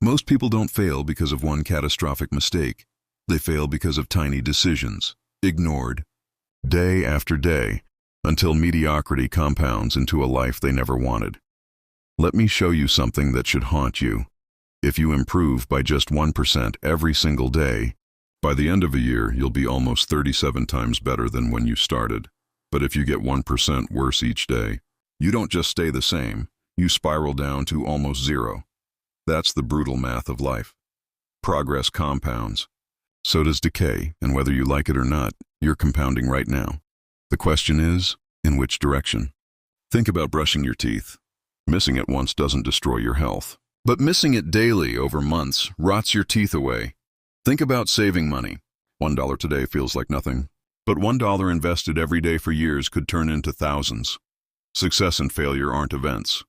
Most people don't fail because of one catastrophic mistake. They fail because of tiny decisions, ignored, day after day, until mediocrity compounds into a life they never wanted. Let me show you something that should haunt you. If you improve by just 1% every single day, by the end of a year, you'll be almost 37 times better than when you started. But if you get 1% worse each day, you don't just stay the same, you spiral down to almost zero. That's the brutal math of life. Progress compounds. So does decay, and whether you like it or not, you're compounding right now. The question is, in which direction? Think about brushing your teeth. Missing it once doesn't destroy your health, but missing it daily over months rots your teeth away. Think about saving money. $1 today feels like nothing, but $1 invested every day for years could turn into thousands. Success and failure aren't events.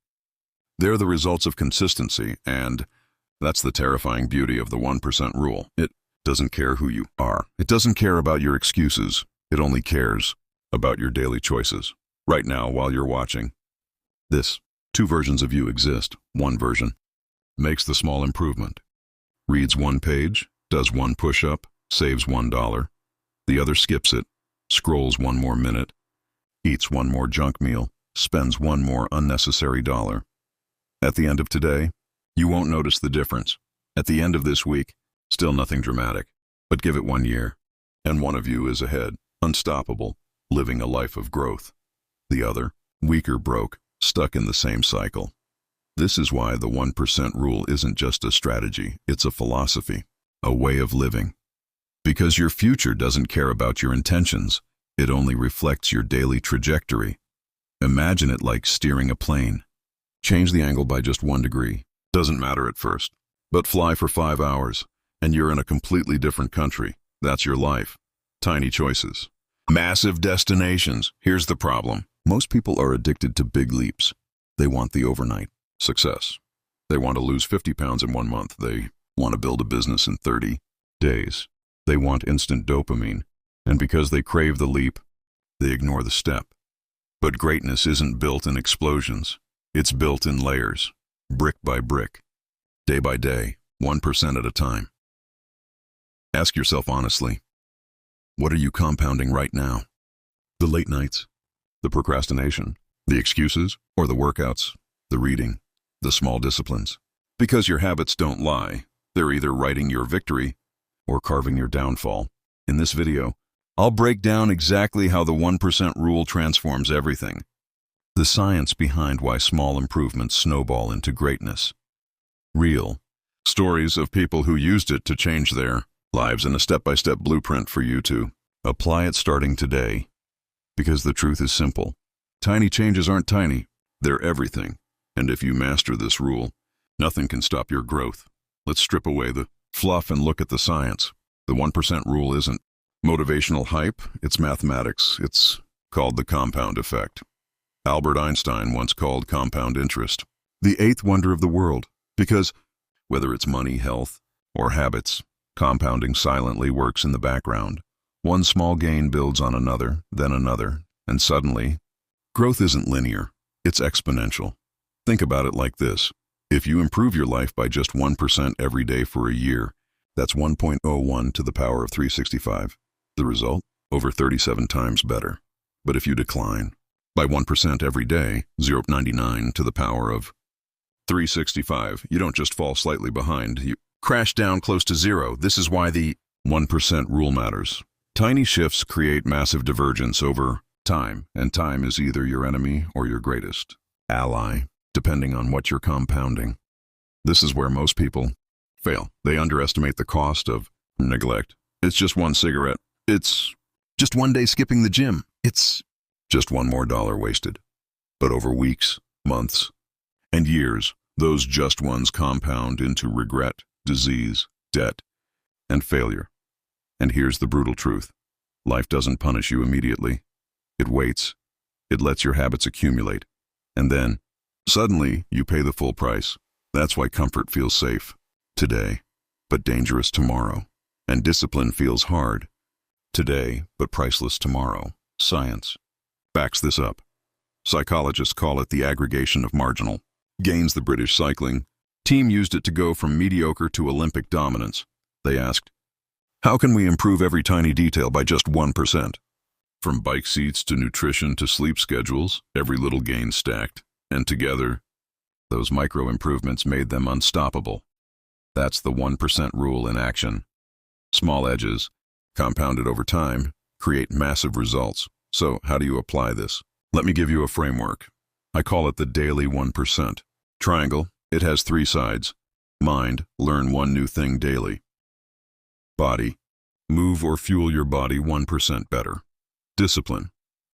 They're the results of consistency, and that's the terrifying beauty of the 1% rule. It doesn't care who you are. It doesn't care about your excuses. It only cares about your daily choices. Right now, while you're watching this, two versions of you exist. One version makes the small improvement, reads one page, does one push-up, saves $1. The other skips it, scrolls one more minute, eats one more junk meal, spends one more unnecessary dollar. At the end of today, you won't notice the difference. At the end of this week, still nothing dramatic. But give it 1 year, and one of you is ahead, unstoppable, living a life of growth. The other, weaker, broke, stuck in the same cycle. This is why the 1% rule isn't just a strategy, it's a philosophy, a way of living. Because your future doesn't care about your intentions, it only reflects your daily trajectory. Imagine it like steering a plane. Change the angle by just 1 degree. Doesn't matter at first. But fly for 5 hours, and you're in a completely different country. That's your life. Tiny choices. Massive destinations. Here's the problem. Most people are addicted to big leaps. They want the overnight success. They want to lose 50 pounds in 1 month. They want to build a business in 30 days. They want instant dopamine. And because they crave the leap, they ignore the step. But greatness isn't built in explosions. It's built in layers, brick by brick, day by day, 1% at a time. Ask yourself honestly, what are you compounding right now? The late nights, the procrastination, the excuses, or the workouts, the reading, the small disciplines? Because your habits don't lie. They're either writing your victory or carving your downfall. In this video, I'll break down exactly how the 1% rule transforms everything. The science behind why small improvements snowball into greatness. Real stories of people who used it to change their lives, and a step-by-step blueprint for you to apply it starting today. Because the truth is simple. Tiny changes aren't tiny. They're everything. And if you master this rule, nothing can stop your growth. Let's strip away the fluff and look at the science. The 1% rule isn't motivational hype. It's mathematics. It's called the compound effect. Albert Einstein once called compound interest the 8th wonder of the world, because whether it's money, health, or habits, compounding silently works in the background. One small gain builds on another, and suddenly, growth isn't linear, it's exponential. Think about it like this. If you improve your life by just 1% every day for a year, that's 1.01 to the power of 365. The result? Over 37 times better. But if you decline by 1% every day, 0.99 to the power of 365, you don't just fall slightly behind, you crash down close to zero. This is why the 1% rule matters. Tiny shifts create massive divergence over time, and time is either your enemy or your greatest ally, depending on what you're compounding. This is where most people fail. They underestimate the cost of neglect. It's just one cigarette. It's just one day skipping the gym. It's just one more dollar wasted. But over weeks, months, and years, those just ones compound into regret, disease, debt, and failure. And here's the brutal truth. Life doesn't punish you immediately. It waits. It lets your habits accumulate. And then, suddenly, you pay the full price. That's why comfort feels safe today, but dangerous tomorrow. And discipline feels hard today, but priceless tomorrow. Science backs this up. Psychologists call it the aggregation of marginal gains. The British cycling Team used it to go from mediocre to Olympic dominance. They asked, how can we improve every tiny detail by just 1%? From bike seats to nutrition to sleep schedules, every little gain stacked. And together, those micro improvements made them unstoppable. That's the 1% rule in action. Small edges, compounded over time, create massive results. So how do you apply this? Let me give you a framework. I call it the daily 1%. Triangle, it has 3 sides. Mind, learn one new thing daily. Body, move or fuel your body 1% better. Discipline,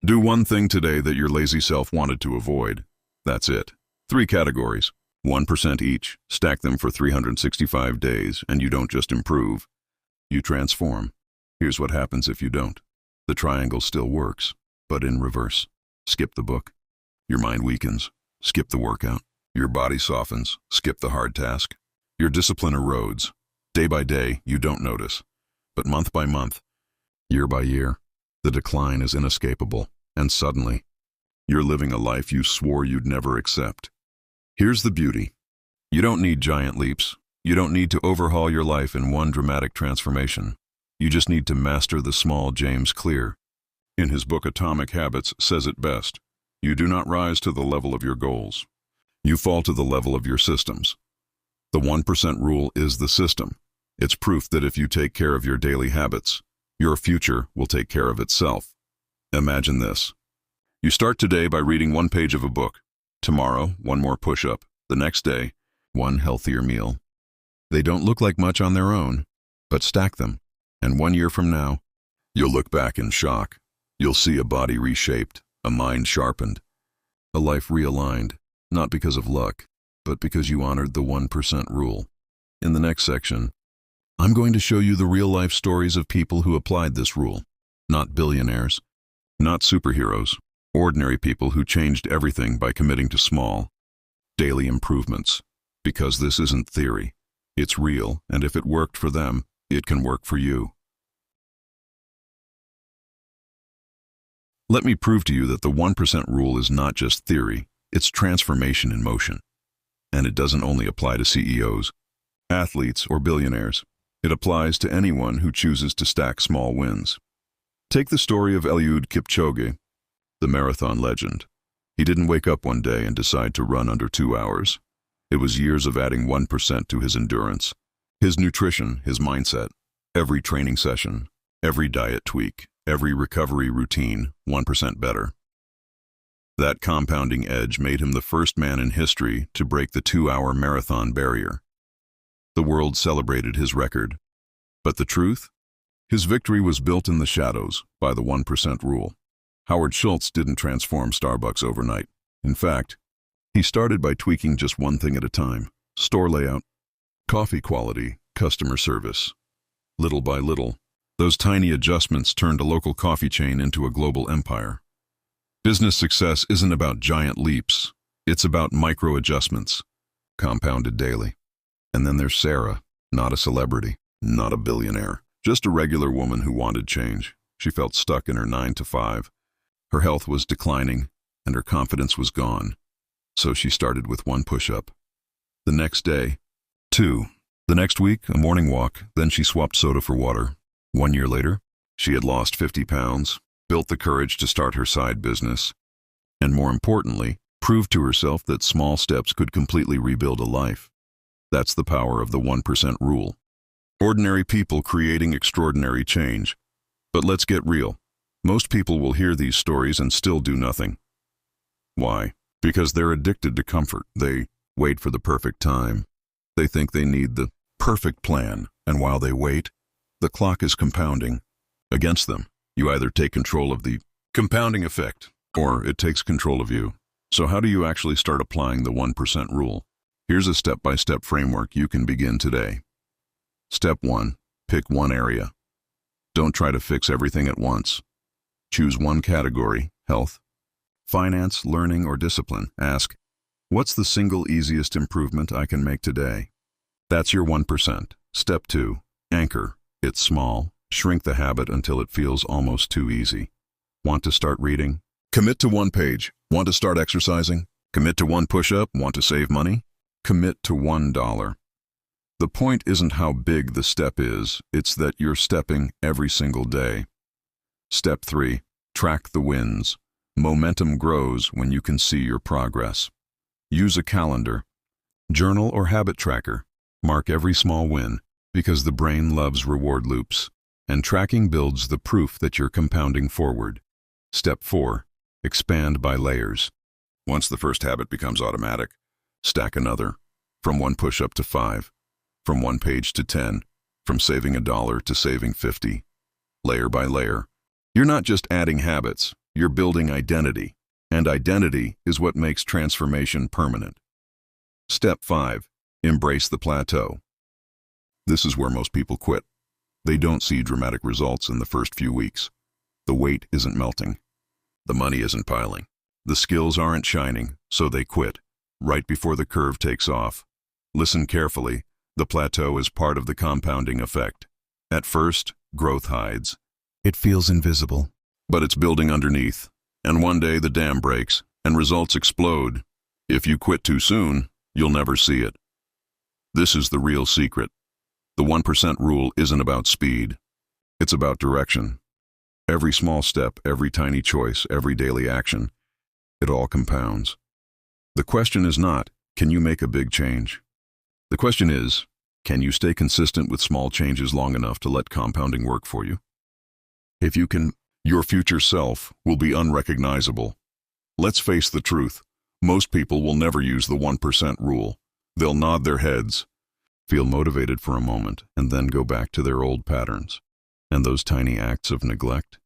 do one thing today that your lazy self wanted to avoid. That's it. 3 categories, 1% each. Stack them for 365 days, and you don't just improve. You transform. Here's what happens if you don't. The triangle still works, but in reverse. Skip the book. Your mind weakens. Skip the workout. Your body softens. Skip the hard task. Your discipline erodes. Day by day, you don't notice. But month by month, year by year, the decline is inescapable, and suddenly, you're living a life you swore you'd never accept. Here's the beauty. You don't need giant leaps. You don't need to overhaul your life in one dramatic transformation. You just need to master the small. James Clear, in his book Atomic Habits, says it best. You do not rise to the level of your goals. You fall to the level of your systems. The 1% rule is the system. It's proof that if you take care of your daily habits, your future will take care of itself. Imagine this. You start today by reading 1 page of a book. Tomorrow, 1 more push-up. The next day, 1 healthier meal. They don't look like much on their own, but stack them. And 1 year from now, you'll look back in shock. You'll see a body reshaped, a mind sharpened, a life realigned, not because of luck, but because you honored the 1% rule. In the next section, I'm going to show you the real-life stories of people who applied this rule. Not billionaires, not superheroes, ordinary people who changed everything by committing to small, daily improvements. Because this isn't theory. It's real, and if it worked for them, it can work for you. Let me prove to you that the 1% rule is not just theory, it's transformation in motion. And it doesn't only apply to CEOs, athletes, or billionaires. It applies to anyone who chooses to stack small wins. Take the story of Eliud Kipchoge, the marathon legend. He didn't wake up one day and decide to run under 2 hours. It was years of adding 1% to his endurance, his nutrition, his mindset, every training session, every diet tweak, every recovery routine, 1% better. That compounding edge made him the first man in history to break the 2-hour marathon barrier. The world celebrated his record. But the truth? His victory was built in the shadows by the 1% rule. Howard Schultz didn't transform Starbucks overnight. In fact, he started by tweaking just one thing at a time: store layout, coffee quality, customer service. Little by little, those tiny adjustments turned a local coffee chain into a global empire. Business success isn't about giant leaps. It's about micro adjustments, compounded daily. And then there's Sarah, not a celebrity, not a billionaire, just a regular woman who wanted change. She felt stuck in her 9 to 5. Her health was declining, and her confidence was gone. So she started with 1 push-up. The next day, 2. The next week, a morning walk. Then she swapped soda for water. 1 year later, she had lost 50 pounds, built the courage to start her side business, and more importantly, proved to herself that small steps could completely rebuild a life. That's the power of the 1% rule. Ordinary people creating extraordinary change. But let's get real. Most people will hear these stories and still do nothing. Why? Because they're addicted to comfort. They wait for the perfect time. They think they need the perfect plan, and while they wait, the clock is compounding against them. You either take control of the compounding effect, or it takes control of you. So how do you actually start applying the 1% rule? Here's a step-by-step framework you can begin today. Step 1. Pick one area. Don't try to fix everything at once. Choose one category: health, finance, learning, or discipline. Ask, what's the single easiest improvement I can make today? That's your 1%. Step 2. Anchor. It's small. Shrink the habit until it feels almost too easy. Want to start reading? Commit to 1 page. Want to start exercising? Commit to 1 push-up. Want to save money? Commit to $1. The point isn't how big the step is, it's that you're stepping every single day. Step 3. Track the wins. Momentum grows when you can see your progress. Use a calendar, journal or habit tracker. Mark every small win, because the brain loves reward loops, and tracking builds the proof that you're compounding forward. Step 4. Expand by layers. Once the first habit becomes automatic, stack another. From 1 push-up to 5. From 1 page to 10. From saving $1 to saving 50. Layer by layer. You're not just adding habits, you're building identity. And identity is what makes transformation permanent. Step 5. Embrace the plateau. This is where most people quit. They don't see dramatic results in the first few weeks. The weight isn't melting. The money isn't piling. The skills aren't shining, so they quit, right before the curve takes off. Listen carefully. The plateau is part of the compounding effect. At first, growth hides. It feels invisible. But it's building underneath. And one day the dam breaks, and results explode. If you quit too soon, you'll never see it. This is the real secret. The 1% rule isn't about speed. It's about direction. Every small step, every tiny choice, every daily action, it all compounds. The question is not, can you make a big change? The question is, can you stay consistent with small changes long enough to let compounding work for you? If you can, your future self will be unrecognizable. Let's face the truth. Most people will never use the 1% rule. They'll nod their heads, feel motivated for a moment, and then go back to their old patterns. And those tiny acts of neglect,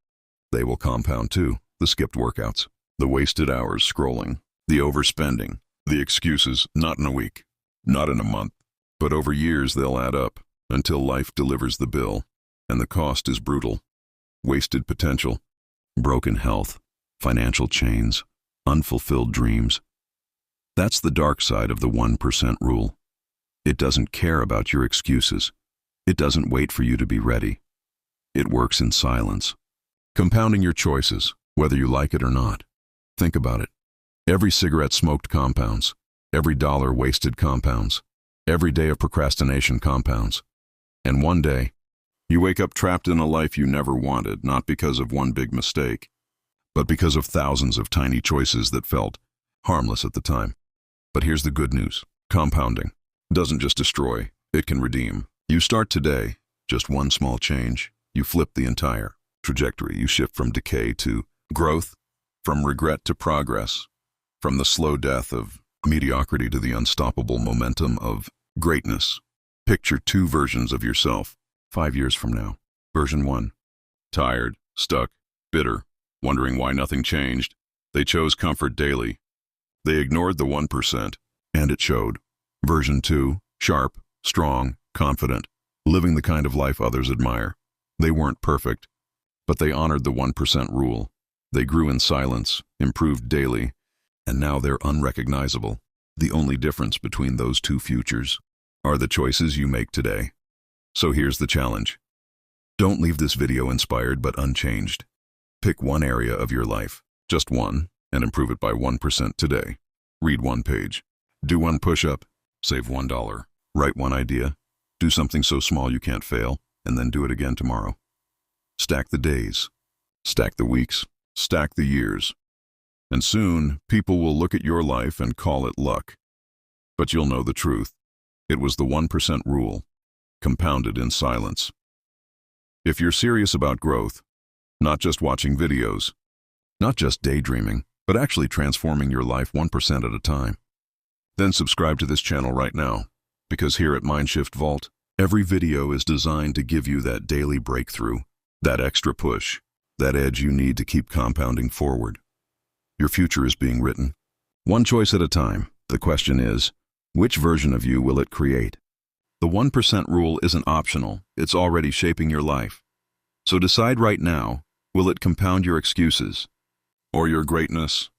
they will compound too. The skipped workouts, the wasted hours scrolling, the overspending, the excuses, not in a week, not in a month, but over years they'll add up until life delivers the bill, and the cost is brutal. Wasted potential, broken health, financial chains, unfulfilled dreams. That's the dark side of the 1% rule. It doesn't care about your excuses. It doesn't wait for you to be ready. It works in silence, compounding your choices, whether you like it or not. Think about it. Every cigarette smoked compounds. Every dollar wasted compounds. Every day of procrastination compounds. And one day, you wake up trapped in a life you never wanted, not because of one big mistake, but because of thousands of tiny choices that felt harmless at the time. But here's the good news. Compounding doesn't just destroy, it can redeem. You start today, just one small change, you flip the entire trajectory. You shift from decay to growth, from regret to progress, from the slow death of mediocrity to the unstoppable momentum of greatness. Picture 2 versions of yourself, 5 years from now. Version 1, tired, stuck, bitter, wondering why nothing changed. They chose comfort daily. They ignored the 1%, and it showed. Version 2, sharp, strong, confident, living the kind of life others admire. They weren't perfect, but they honored the 1% rule. They grew in silence, improved daily, and now they're unrecognizable. The only difference between those 2 futures are the choices you make today. So here's the challenge. Don't leave this video inspired but unchanged. Pick one area of your life, just one, and improve it by 1% today. Read 1 page. Do 1 push-up. Save $1. Write 1 idea. Do something so small you can't fail, and then do it again tomorrow. Stack the days. Stack the weeks. Stack the years. And soon, people will look at your life and call it luck. But you'll know the truth. It was the 1% rule, compounded in silence. If you're serious about growth, not just watching videos, not just daydreaming, but actually transforming your life 1% at a time, then subscribe to this channel right now, because here at Mindshift Vault, every video is designed to give you that daily breakthrough, that extra push, that edge you need to keep compounding forward. Your future is being written, one choice at a time. The question is, which version of you will it create? The 1% rule isn't optional, it's already shaping your life. So decide right now, will it compound your excuses, or your greatness,